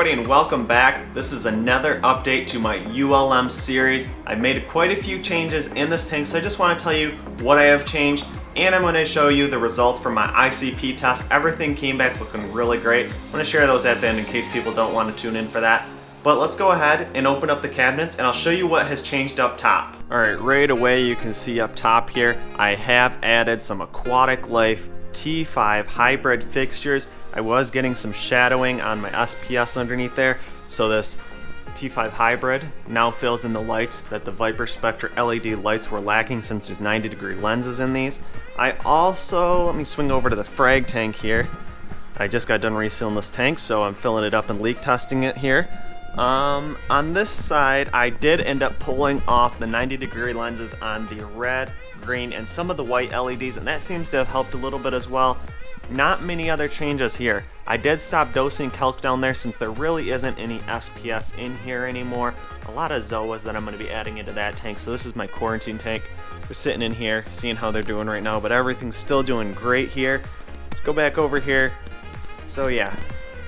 everybody and welcome back. This is another update to my ULM series. I made quite a few changes in this tank, so I just want to tell you what I have changed, and I'm going to show you the results from my ICP test. Everything came back looking really great. I'm going to share those at the end in case people don't want to tune in for that. But let's go ahead and open up the cabinets and I'll show you what has changed up top. Alright, right away you can see up top here, I have added some Aquatic Life T5 hybrid fixtures. I was getting some shadowing on my SPS underneath there, so this T5 hybrid now fills in the lights that the Viper Spectra LED lights were lacking since there's 90-degree lenses in these. I also, let me swing over to the frag tank here. I just got done resealing this tank, so I'm filling it up and leak testing it here. On this side, I did end up pulling off the 90-degree lenses on the red, green, and some of the white LEDs, and that seems to have helped a little bit as well. Not many other changes here. I did stop dosing calc down there since there really isn't any SPS in here anymore. A lot of Zoas that I'm going to be adding into that tank, so this is my quarantine tank. We're sitting in here, seeing how they're doing right now, but everything's still doing great here. Let's go back over here. So yeah,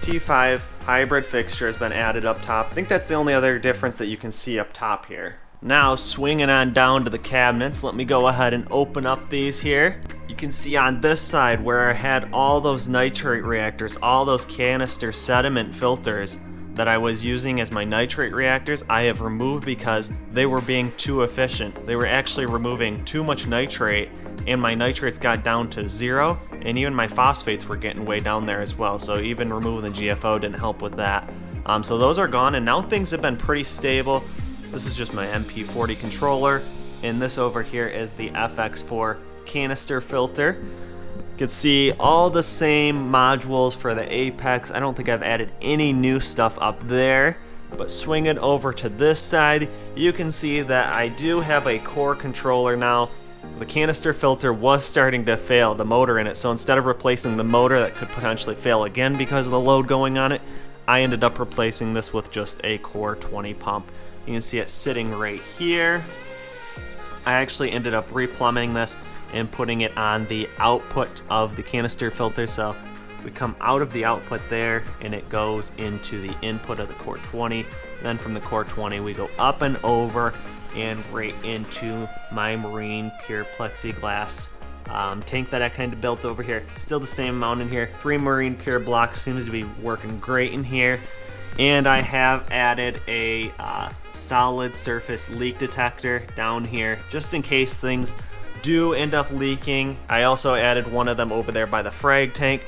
T5 hybrid fixture has been added up top. I think that's the only other difference that you can see up top here. Now swinging on down to the cabinets, let me go ahead and open up these here. You can see on this side where I had all those nitrate reactors, all those canister sediment filters that I was using as my nitrate reactors, I have removed because they were being too efficient. They were actually removing too much nitrate, and my nitrates got down to 0, and even my phosphates were getting way down there as well, so even removing the GFO didn't help with that. So those are gone, and now things have been pretty stable. This is just my MP40 controller, and this over here is the FX4 canister filter. You can see all the same modules for the Apex. I don't think I've added any new stuff up there, but swinging over to this side, you can see that I do have a core controller now. The canister filter was starting to fail, the motor in it, so instead of replacing the motor that could potentially fail again because of the load going on it, I ended up replacing this with just a core 20 pump. You can see it sitting right here. I actually ended up replumbing this and putting it on the output of the canister filter, so we come out of the output there and it goes into the input of the core 20. Then from the core 20 we go up and over and right into my marine pure plexiglass tank that I kind of built over here. Still the same amount in here. 3 marine pure blocks, seems to be working great in here. And I have added a solid surface leak detector down here just in case things do end up leaking. I also added one of them over there by the frag tank.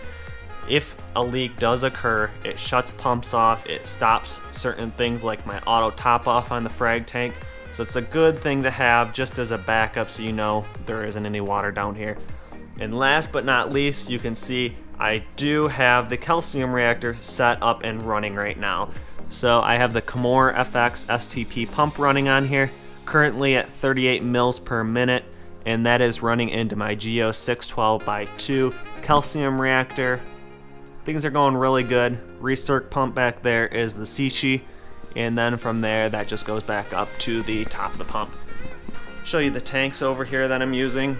If a leak does occur, it shuts pumps off, it stops certain things like my auto top off on the frag tank. So it's a good thing to have just as a backup so you know there isn't any water down here. And last but not least, you can see I do have the calcium reactor set up and running right now. So I have the Comore FX STP pump running on here, currently at 38 mils per minute, and that is running into my Geo 612x2 calcium reactor. Things are going really good. Restart pump back there is the Sichi, and then from there that just goes back up to the top of the pump. Show you the tanks over here that I'm using.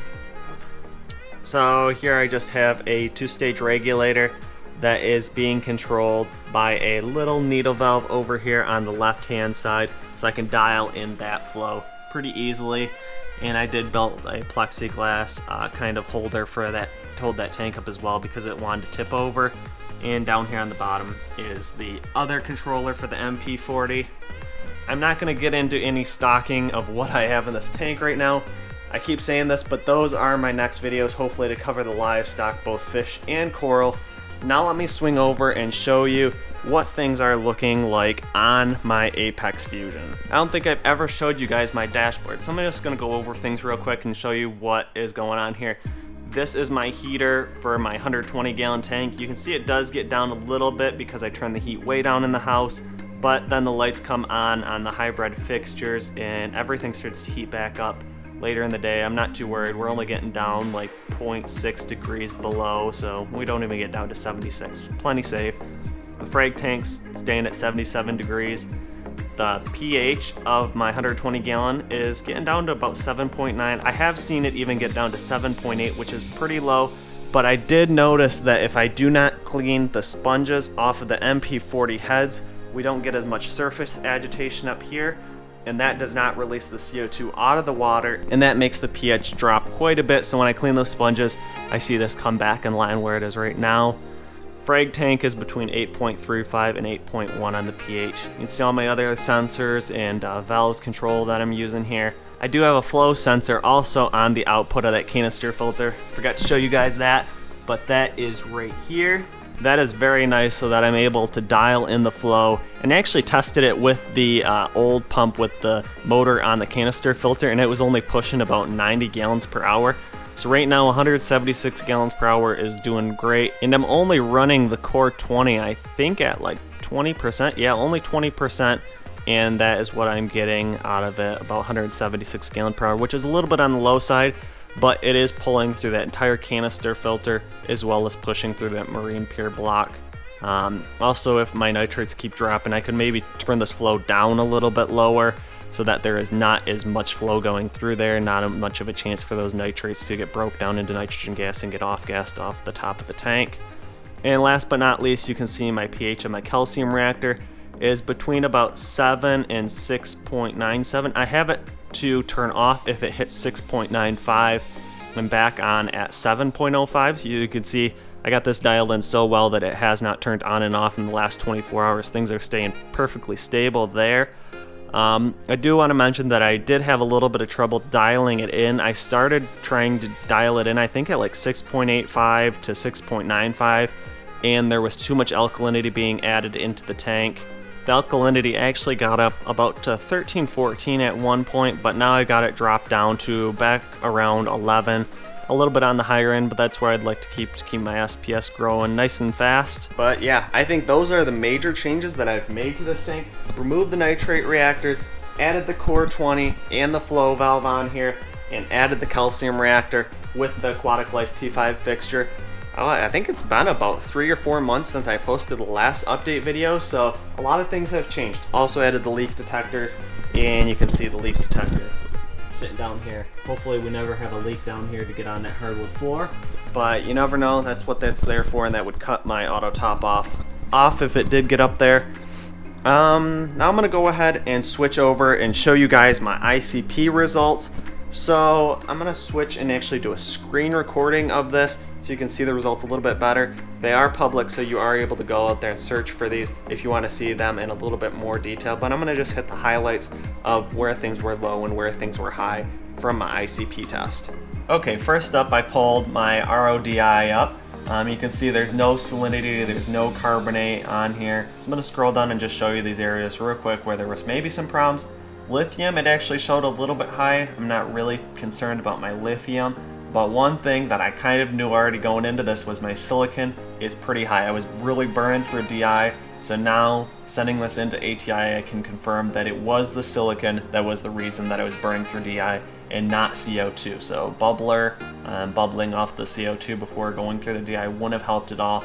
So here I just have a 2-stage regulator that is being controlled by a little needle valve over here on the left hand side, so I can dial in that flow pretty easily. And I did build a plexiglass kind of holder for that to hold that tank up as well because it wanted to tip over. And down here on the bottom is the other controller for the MP40. I'm not going to get into any stocking of what I have in this tank right now. I keep saying this, but those are my next videos, hopefully to cover the livestock, both fish and coral. Now let me swing over and show you what things are looking like on my Apex Fusion. I don't think I've ever showed you guys my dashboard, so I'm just going to go over things real quick and show you what is going on here. This is my heater for my 120 gallon tank. You can see it does get down a little bit because I turn the heat way down in the house, but then the lights come on the hybrid fixtures and everything starts to heat back up later in the day. I'm not too worried. We're only getting down like 0.6 degrees below, so we don't even get down to 76. Plenty safe. The frag tank's staying at 77 degrees. The pH of my 120 gallon is getting down to about 7.9. I have seen it even get down to 7.8, which is pretty low, but I did notice that if I do not clean the sponges off of the MP40 heads, we don't get as much surface agitation up here, and that does not release the CO2 out of the water, and that makes the pH drop quite a bit. So when I clean those sponges, I see this come back in line where it is right now. Frag tank is between 8.35 and 8.1 on the pH. You can see all my other sensors and valves control that I'm using here. I do have a flow sensor also on the output of that canister filter. Forgot to show you guys that, but that is right here. That is very nice so that I'm able to dial in the flow, and I actually tested it with the old pump with the motor on the canister filter, and it was only pushing about 90 gallons per hour. So right now 176 gallons per hour is doing great, and I'm only running the Core 20 I think at like 20%, yeah, only 20%, and that is what I'm getting out of it, about 176 gallons per hour, which is a little bit on the low side, but it is pulling through that entire canister filter as well as pushing through that marine pure block. Also, if my nitrates keep dropping, I could maybe turn this flow down a little bit lower so that there is not as much flow going through there, not much of a chance for those nitrates to get broke down into nitrogen gas and get off-gassed off the top of the tank. And last but not least, you can see my pH of my calcium reactor is between about 7 and 6.97. I have it to turn off if it hits 6.95. I'm back on at 7.05. So you can see I got this dialed in so well that it has not turned on and off in the last 24 hours. Things are staying perfectly stable there. I do want to mention that I did have a little bit of trouble dialing it in. I started trying to dial it in, I think at like 6.85 to 6.95, and there was too much alkalinity being added into the tank. The alkalinity actually got up about to 13, 14 at one point, but now I got it dropped down to back around 11. A little bit on the higher end, but that's where I'd like to keep my SPS growing nice and fast. But yeah, I think those are the major changes that I've made to this tank. Removed the nitrate reactors, added the Core 20 and the flow valve on here, and added the calcium reactor with the Aquatic Life T5 fixture. I think it's been about 3 or 4 months since I posted the last update video, so a lot of things have changed. Also added the leak detectors, and you can see the leak detector sitting down here. Hopefully we never have a leak down here to get on that hardwood floor, but you never know. That's what that's there for, and that would cut my auto top off if it did get up there. Now I'm gonna go ahead and switch over and show you guys my ICP results. So I'm gonna switch and actually do a screen recording of this so you can see the results a little bit better. They are public, so you are able to go out there and search for these if you want to see them in a little bit more detail, but I'm gonna just hit the highlights of where things were low and where things were high from my ICP test. Okay, first up I pulled my RODI up. You can see there's no salinity, there's no carbonate on here. So I'm gonna scroll down and just show you these areas real quick where there was maybe some problems. Lithium, it actually showed a little bit high. I'm not really concerned about my lithium, but one thing that I kind of knew already going into this was my silicon is pretty high. I was really burning through DI, so now sending this into ATI, I can confirm that it was the silicon that was the reason that I was burning through DI and not CO2. So bubbler, bubbling off the CO2 before going through the DI wouldn't have helped at all.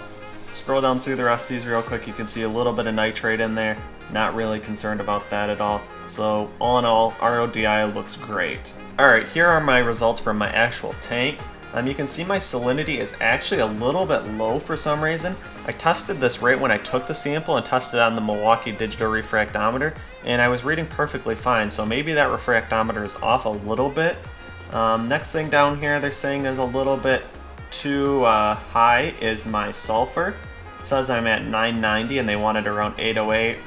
Scroll down through the rest of these real quick. You can see a little bit of nitrate in there. Not really concerned about that at all. So all in all, RODI looks great. Alright, here are my results from my actual tank. You can see my salinity is actually a little bit low for some reason. I tested this right when I took the sample and tested on the Milwaukee digital refractometer, and I was reading perfectly fine, so maybe that refractometer is off a little bit. Next thing down here they're saying is a little bit too high is my sulfur. It says I'm at 990 and they wanted around 808.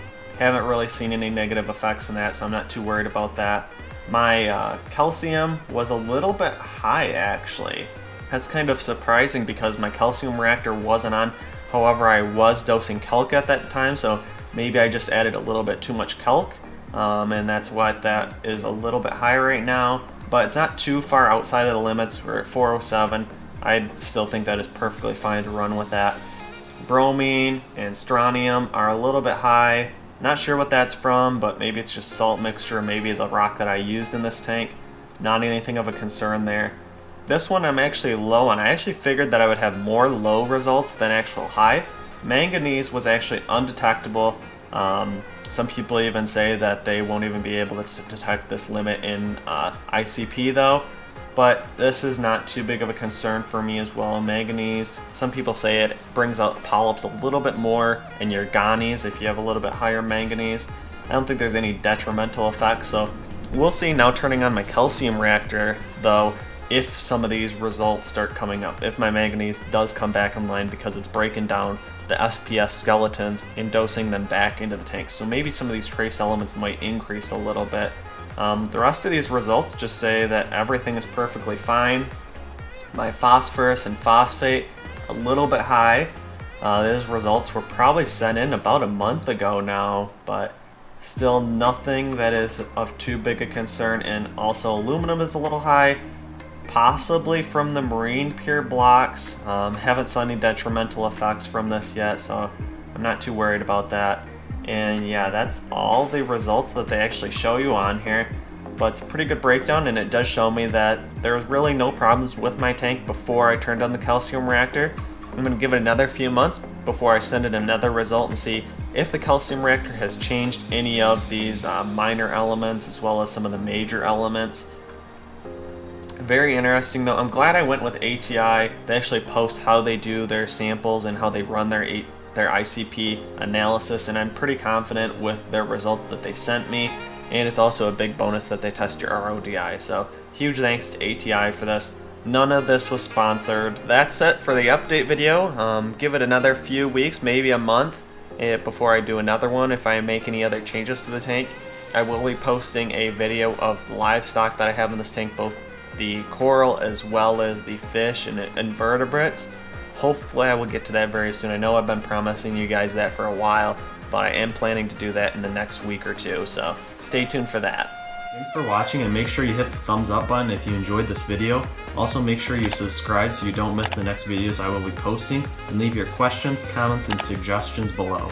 Haven't really seen any negative effects in that, so I'm not too worried about that. My calcium was a little bit high actually. That's kind of surprising because my calcium reactor wasn't on. However, I was dosing calc at that time, so maybe I just added a little bit too much calc, and that's why that is a little bit high right now. But it's not too far outside of the limits. We're at 407. I still think that is perfectly fine to run with that. Bromine and strontium are a little bit high. Not sure what that's from, but maybe it's just salt mixture, maybe the rock that I used in this tank. Not anything of a concern there. This one I'm actually low on. I actually figured that I would have more low results than actual high. Manganese was actually undetectable. Some people even say that they won't even be able to detect this limit in ICP though. but this is not too big of a concern for me as well. Manganese, some people say it brings out polyps a little bit more in your ganies if you have a little bit higher manganese. I don't think there's any detrimental effects, so we'll see. Now turning on my calcium reactor though, if some of these results start coming up, if my manganese does come back in line because it's breaking down the SPS skeletons and dosing them back into the tank. So maybe some of these trace elements might increase a little bit. The rest of these results just say that everything is perfectly fine. My phosphorus and phosphate a little bit high. Those results were probably sent in about a month ago now, but still nothing that is of too big a concern. And also aluminum is a little high, possibly from the marine pure blocks. Haven't saw any detrimental effects from this yet, so I'm not too worried about that. And yeah, that's all the results that they actually show you on here, but it's a pretty good breakdown, and it does show me that there was really no problems with my tank before I turned on the calcium reactor. I'm going to give it another few months before I send it another result and see if the calcium reactor has changed any of these minor elements as well as some of the major elements. Very interesting though. I'm glad I went with ATI. They actually post how they do their samples and how they run their ICP analysis, and I'm pretty confident with their results that they sent me. And it's also a big bonus that they test your RODI, so huge thanks to ATI for this. None of this was sponsored. That's it for the update video. Give it another few weeks, maybe a month, before I do another one. If I make any other changes to the tank, I will be posting a video of the livestock that I have in this tank, both the coral as well as the fish and invertebrates. Hopefully I will get to that very soon. I know I've been promising you guys that for a while, but I am planning to do that in the next week or two, so stay tuned for that. Thanks for watching, and make sure you hit the thumbs up button if you enjoyed this video. Also make sure you subscribe so you don't miss the next videos I will be posting, and leave your questions, comments, and suggestions below.